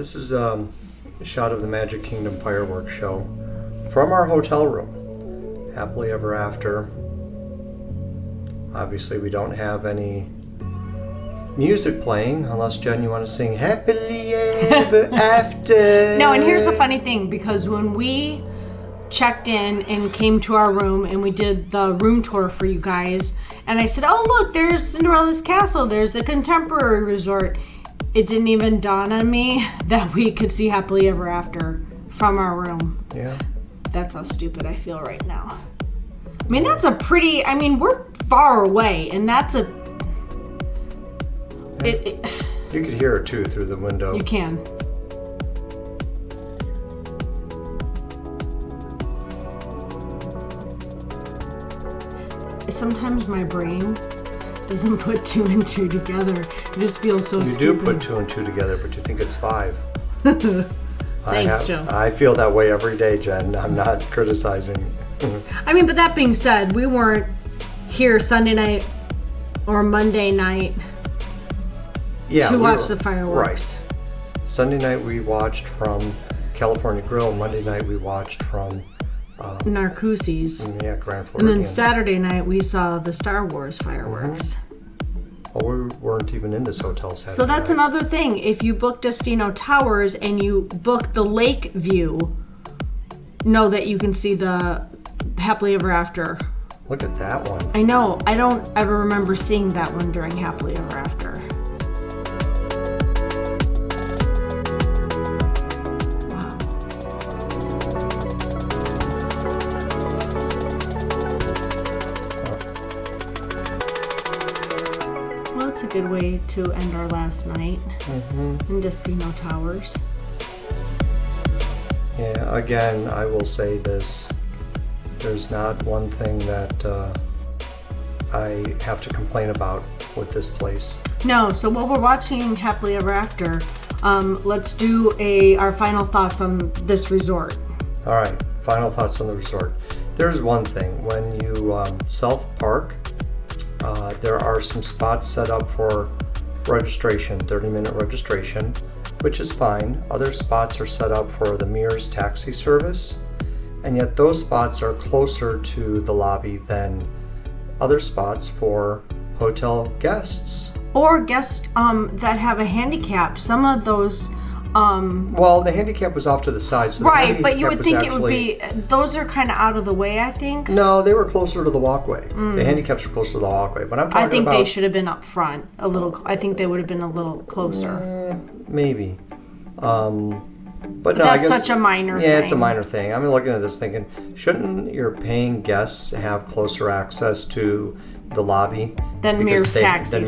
this is a shot of the Magic Kingdom fireworks show from our hotel room. Happily ever after. Obviously, we don't have any music playing, unless, Jen, you want to sing Happily Ever After. No, and here's the funny thing, because when we checked in and came to our room and we did the room tour for you guys, and I said, oh, look, there's Cinderella's castle, there's a contemporary resort. It didn't even dawn on me that we could see Happily Ever After from our room. Yeah. That's how stupid I feel right now. I mean, that's a pretty, I mean, we're far away, and that's a... You could hear it, too, through the window. You can. Sometimes my brain doesn't put 2 and 2 together. It just feels so stupid. You do put 2 and 2 together, but you think it's 5. Thanks, Joe. I feel that way every day, Jen. I'm not criticizing. I mean, but that being said, we weren't here Sunday night or Monday night to watch the fireworks. Right. Sunday night we watched from California Grill. Monday night we watched from Narcoossee's. Yeah, Grand Floridian. And then Saturday night we saw the Star Wars fireworks. Well, we weren't even in this hotel Saturday So that's night. another thing. If you book Destino Towers and you book the lake view, know that you can see the Happily Ever After. Look at that one. I know. I don't ever remember seeing that one during Happily Ever After. Wow. Well, it's a good way to end our last night in Destino Towers. Yeah, again, I will say this. There's not one thing that I have to complain about with this place. No, so while we're watching Happily Ever After, let's do our final thoughts on this resort. All right, final thoughts on the resort. There's one thing. When you self-park, there are some spots set up for registration, 30-minute registration, which is fine. Other spots are set up for the Mears taxi service, and yet those spots are closer to the lobby than other spots for hotel guests. Or guests that have a handicap. Some of those... well, the handicap was off to the side. So right, but you would think it would be... Those are kind of out of the way, I think. No, they were closer to the walkway. The handicaps were closer to the walkway. But I'm talking I think about, they should have been up front a little. I think they would have been a little closer. Maybe. But no, that's I guess, such a minor thing. Yeah, it's a minor thing. I'm looking at this thinking, shouldn't your paying guests have closer access to the lobby? Than Mears taxi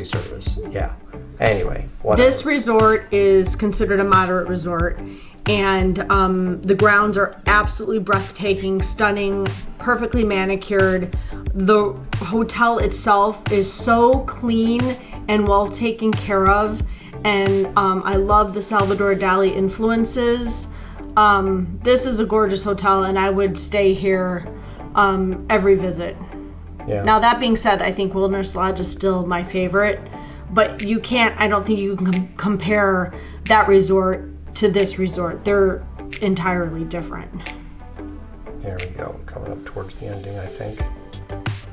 service. Yeah. Anyway, whatever. This resort is considered a moderate resort, and the grounds are absolutely breathtaking, stunning, perfectly manicured. The hotel itself is so clean and well taken care of, and I love the Salvador Dali influences. This is a gorgeous hotel, and I would stay here every visit. Yeah. Now, that being said, I think Wilderness Lodge is still my favorite, but you can't, I don't think you can compare that resort to this resort. They're entirely different. There we go, coming up towards the ending, I think.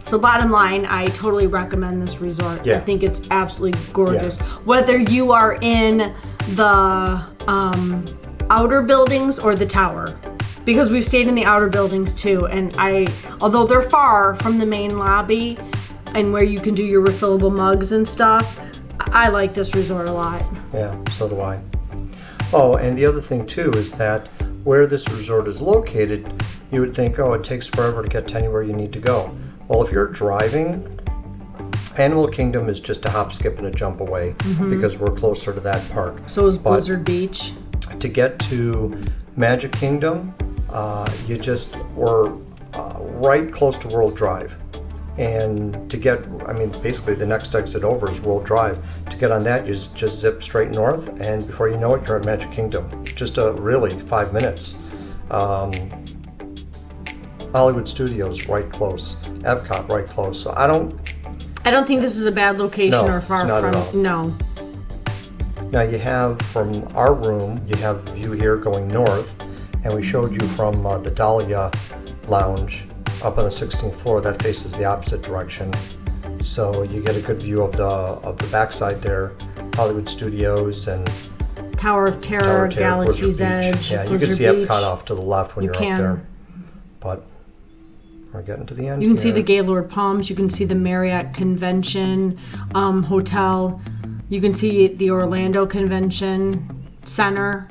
So bottom line, I totally recommend this resort. Yeah. I think it's absolutely gorgeous. Yeah. Whether you are in the outer buildings or the tower. Because we've stayed in the outer buildings too, and although they're far from the main lobby and where you can do your refillable mugs and stuff, I like this resort a lot. Yeah, so do I. Oh, and the other thing too is that where this resort is located, you would think, oh, it takes forever to get to anywhere you need to go. Well, if you're driving, Animal Kingdom is just a hop, skip, and a jump away because we're closer to that park. So is Blizzard Beach. To get to Magic Kingdom, you just were right close to World Drive. And to get, basically the next exit over is World Drive. To get on that, you just zip straight north, and before you know it, you're at Magic Kingdom. Just really 5 minutes. Hollywood Studios right close, Epcot right close. So I don't think this is a bad location or far it's not from. at all. No. Now you have, from our room, you have a view here going north, and we showed you from the Dahlia Lounge up on the 16th floor. That faces the opposite direction, so you get a good view of the backside there, Hollywood Studios and Tower of Terror, Galaxy's Edge. Yeah, you can see Epcot off to the left when you're up there. But we're getting to the end. You can see the Gaylord Palms. You can see the Marriott Convention Hotel. You can see the Orlando Convention Center.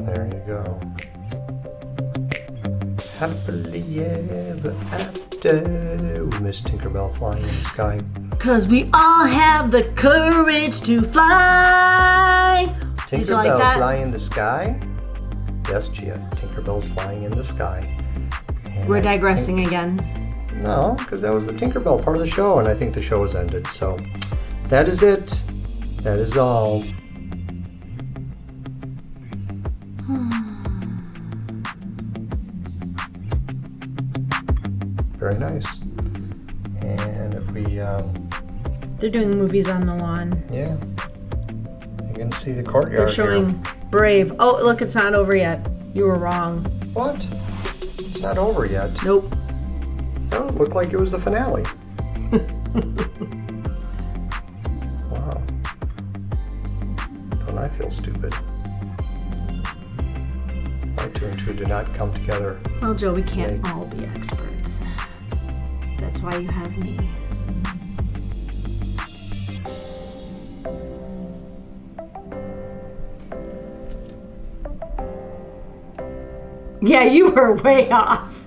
There you go. Happily ever after. We miss Tinkerbell flying in the sky. 'Cause we all have the courage to fly. Did you like Tinkerbell that? flying in the sky? Yes, Gia. Tinkerbell's flying in the sky. And We're digressing again. No, because that was the Tinkerbell part of the show, and I think the show has ended. So that is it. That is all. Very nice. And if we, They're doing movies on the lawn. yeah, you can see the courtyard. They're showing here. Brave. Oh, look, it's not over yet. You were wrong. What? It's not over yet. Nope. Oh, it looked like it was the finale. Wow. Don't I feel stupid? My two and two do not come together. Well, Joe, we can't all be experts. That's why you have me. Yeah, you were way off.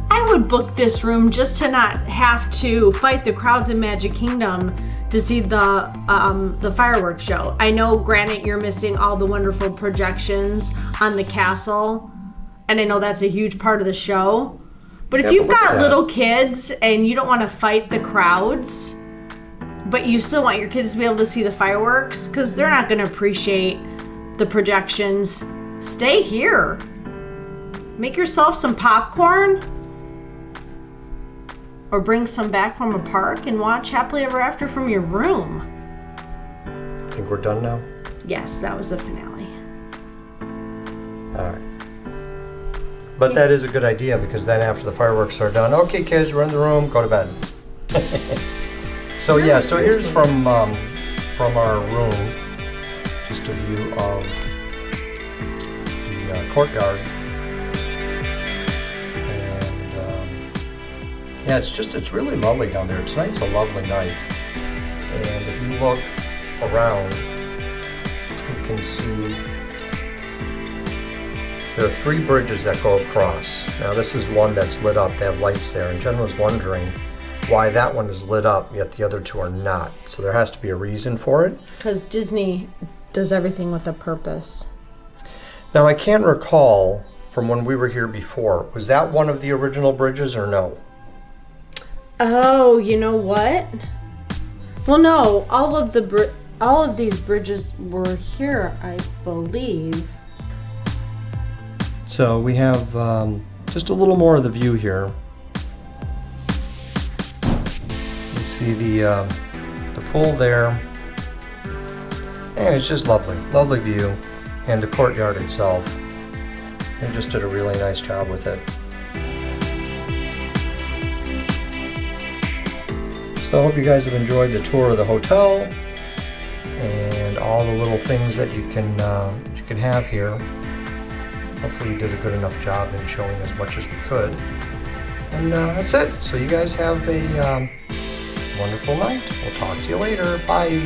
I would book this room just to not have to fight the crowds in Magic Kingdom to see the fireworks show. I know, granted, you're missing all the wonderful projections on the castle, and I know that's a huge part of the show. But if you've got little kids and you don't want to fight the crowds, but you still want your kids to be able to see the fireworks, because they're not going to appreciate the projections, stay here. Make yourself some popcorn, or bring some back from a park and watch Happily Ever After from your room. Think we're done now? Yes, that was the finale. All right. But that is a good idea, because then after the fireworks are done, okay, kids, we're in the room, go to bed. So yeah, so here's from our room, just a view of the courtyard. Yeah, it's really lovely down there. Tonight's a lovely night. And if you look around, you can see there are 3 bridges that go across. Now this is one that's lit up. They have lights there. And Jen was wondering why that one is lit up, yet the other 2 are not. So there has to be a reason for it. Because Disney does everything with a purpose. Now I can't recall from when we were here before. Was that one of the original bridges or no? Oh, you know what? Well, no, all of these bridges were here, I believe. So we have just a little more of the view here. You see the pool there. And it's just lovely view, and the courtyard itself. They just did a really nice job with it. So I hope you guys have enjoyed the tour of the hotel and all the little things that you can have here. Hopefully we did a good enough job in showing as much as we could. And that's it. So you guys have a wonderful night. We'll talk to you later. Bye.